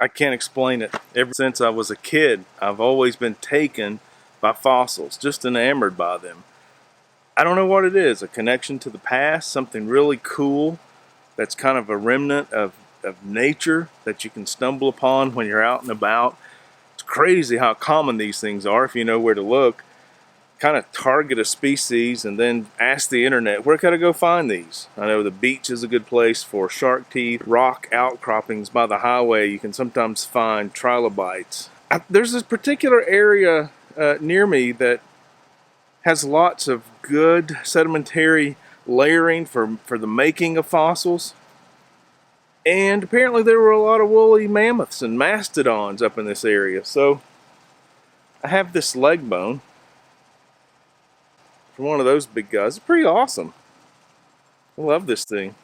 I can't explain it. Ever since I was a kid, I've always been taken by fossils, just enamored by them. I don't know what it is, a connection to the past, something really cool that's kind of a remnant of nature that you can stumble upon when you're out and about. It's crazy how common these things are if you know where to look. Kind of target a species and then ask the internet, where can I go find these? I know the beach is a good place for shark teeth, rock outcroppings by the highway. You can sometimes find trilobites. There's this particular area near me that has lots of good sedimentary layering for the making of fossils. And apparently there were a lot of woolly mammoths and mastodons up in this area. So I have this leg bone from one of those big guys. It's pretty awesome. I love this thing.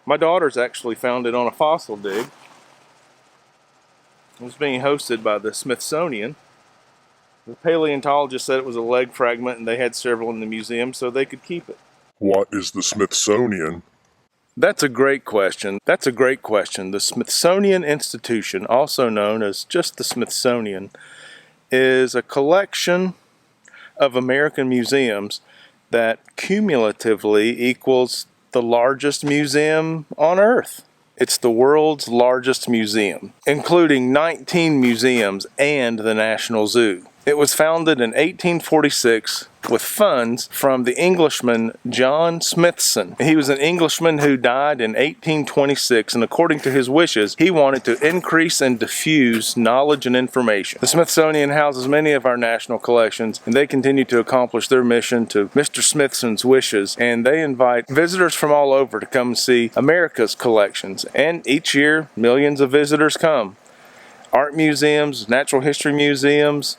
My daughter's actually found it on a fossil dig. It was being hosted by the Smithsonian. The paleontologist said it was a leg fragment and they had several in the museum so they could keep it. What is the Smithsonian? That's a great question. The Smithsonian Institution, also known as just the Smithsonian, is a collection of American museums that cumulatively equals the largest museum on Earth. It's the world's largest museum, including 19 museums and the National Zoo. It was founded in 1846 with funds from the Englishman John Smithson. He was an Englishman who died in 1826, and according to his wishes, he wanted to increase and diffuse knowledge and information. The Smithsonian houses many of our national collections, and they continue to accomplish their mission to Mr. Smithson's wishes, and they invite visitors from all over to come see America's collections, and each year, millions of visitors come. Art museums, natural history museums,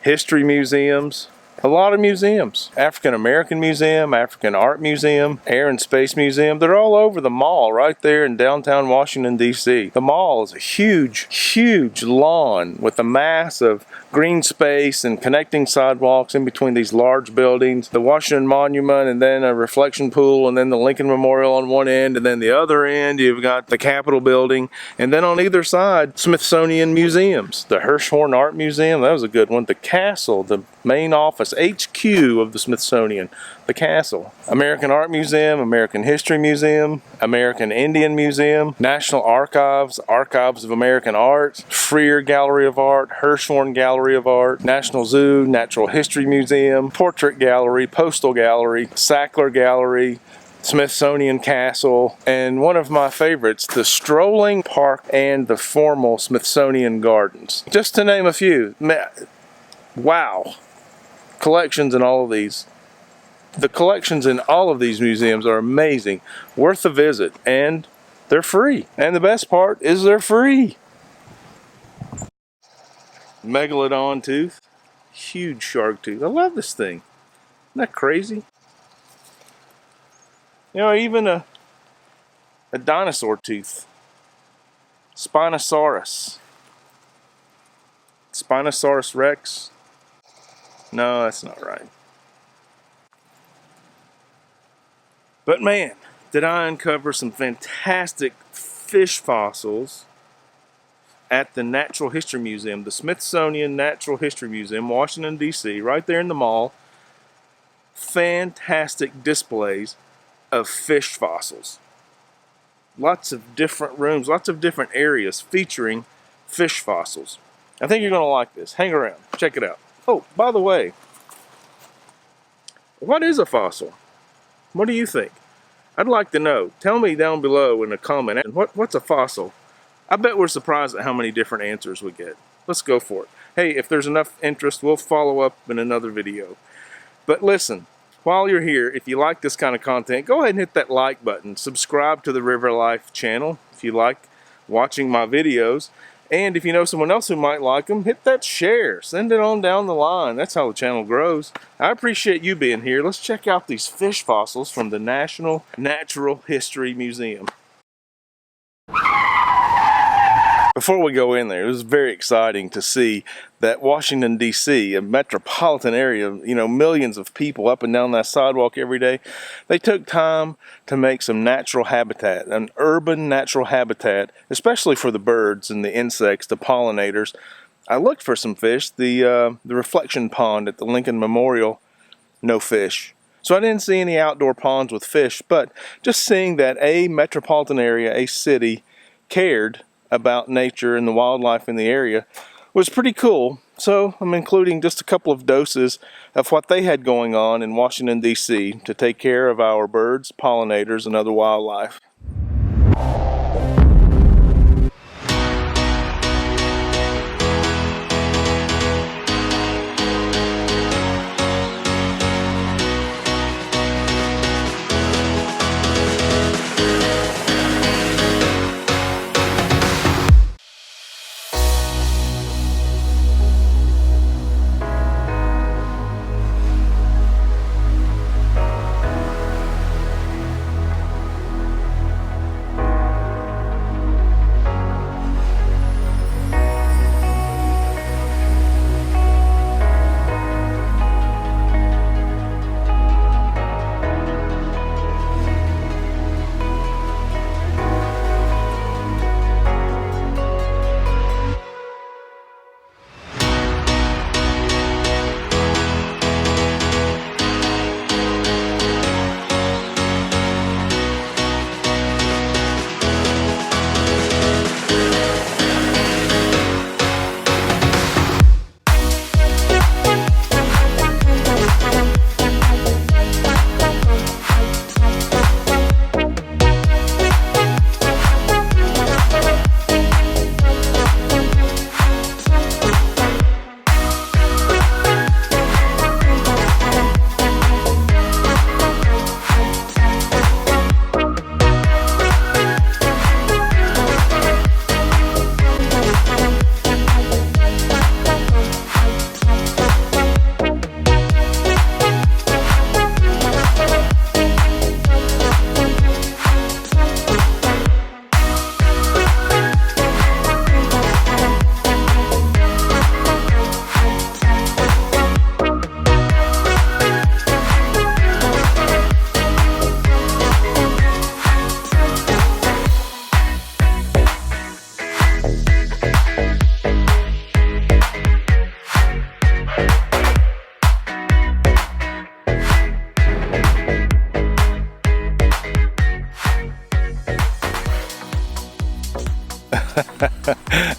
history museums, a lot of museums. African American Museum, African Art Museum, Air and Space Museum. They're all over the mall right there in downtown Washington, D.C. The mall is a huge, huge lawn with a mass of green space and connecting sidewalks in between these large buildings. The Washington Monument, and then a reflection pool, and then the Lincoln Memorial on one end, and then the other end you've got the Capitol building, and then on either side Smithsonian museums. The Hirshhorn Art Museum, that was a good one. The castle, the main office, HQ of the Smithsonian, the castle. American Art Museum, American History Museum, American Indian Museum, National Archives, Archives of American Art, Freer Gallery of Art, Hirshhorn Gallery of Art, National Zoo, Natural History Museum, Portrait Gallery, Postal Gallery, Sackler Gallery, Smithsonian Castle, and one of my favorites, the Strolling Park and the formal Smithsonian Gardens. Just to name a few. Wow. Collections in all of these. The collections in all of these museums are amazing, worth a visit, and they're free. And the best part is they're free. Megalodon tooth, huge shark tooth. I love this thing. Isn't that crazy? You know, even a dinosaur tooth. Spinosaurus. Spinosaurus rex. No, that's not right. But man, did I uncover some fantastic fish fossils at the Natural History Museum, the Smithsonian Natural History Museum, Washington, D.C., right there in the mall. Fantastic displays of fish fossils. Lots of different rooms, lots of different areas featuring fish fossils. I think you're going to like this. Hang around. Check it out. Oh, by the way, what is a fossil? What do you think? I'd like to know. Tell me down below in a comment. What's a fossil? I bet we're surprised at how many different answers we get. Let's go for it. Hey, if there's enough interest, we'll follow up in another video. But listen, while you're here, if you like this kind of content, go ahead and hit that like button. Subscribe to the River Life channel if you like watching my videos. And if you know someone else who might like them, hit that share. Send it on down the line. That's how the channel grows. I appreciate you being here. Let's check out these fish fossils from the National Natural History Museum. Before we go in there, it was very exciting to see that Washington, D.C., a metropolitan area, you know, millions of people up and down that sidewalk every day, they took time to make some natural habitat, an urban natural habitat, especially for the birds and the insects, the pollinators. I looked for some fish. The reflection pond at the Lincoln Memorial, no fish. So I didn't see any outdoor ponds with fish, but just seeing that a metropolitan area, a city, cared about nature and the wildlife in the area was pretty cool. So I'm including just a couple of doses of what they had going on in Washington, D.C. to take care of our birds, pollinators, and other wildlife.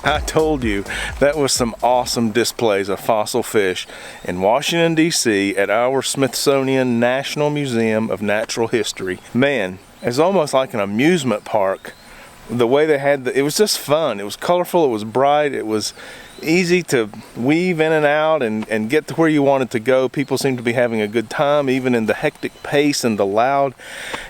I told you that was some awesome displays of fossil fish in Washington, D.C. at our Smithsonian National Museum of Natural History. Man, it's almost like an amusement park. The way they had it was just fun. It was colorful, it was bright, it was easy to weave in and out and get to where you wanted to go. People seemed to be having a good time, even in the hectic pace and the loud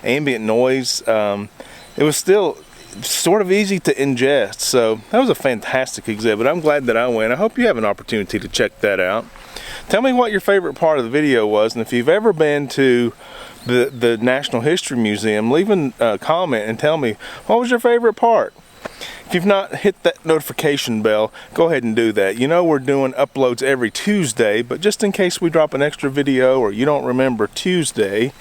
ambient noise. It was still sort of easy to ingest. So that was a fantastic exhibit. I'm glad that I went. I hope you have an opportunity to check that out. Tell me what your favorite part of the video was, and if you've ever been to the Natural History Museum, leave a comment and tell me what was your favorite part. If you've not hit that notification bell, go ahead and do that. You know we're doing uploads every Tuesday, but just in case we drop an extra video or you don't remember Tuesday,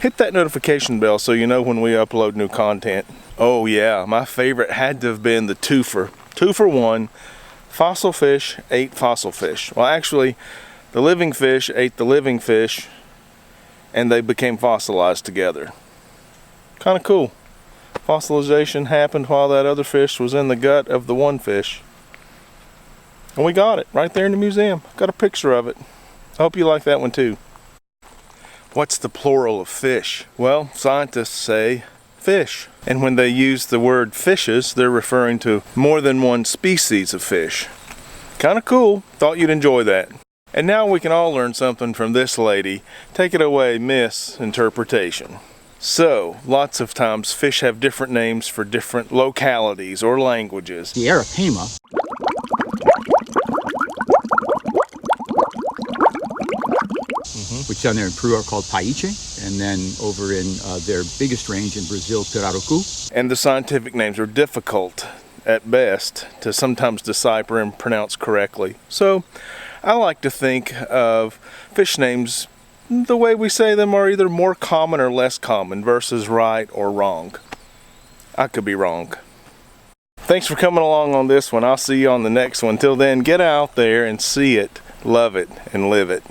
hit that notification bell so you know when we upload new content. Oh yeah, my favorite had to have been the twofer. 2 for 1. Fossil fish ate fossil fish. Well, actually, the living fish ate the living fish, and they became fossilized together. Kind of cool. Fossilization happened while that other fish was in the gut of the one fish. And we got it right there in the museum. Got a picture of it. I hope you like that one too. What's the plural of fish? Well, scientists say fish. And when they use the word fishes, they're referring to more than one species of fish. Kind of cool. Thought you'd enjoy that. And now we can all learn something from this lady. Take it away, Miss Interpretation. So, lots of times fish have different names for different localities or languages. The Arapaima which down there in Peru are called paiche, and then over in their biggest range in Brazil, pirarucu. And the scientific names are difficult at best to sometimes decipher and pronounce correctly. So I like to think of fish names the way we say them are either more common or less common versus right or wrong. I could be wrong. Thanks for coming along on this one. I'll see you on the next one. Till then, get out there and see it, love it, and live it.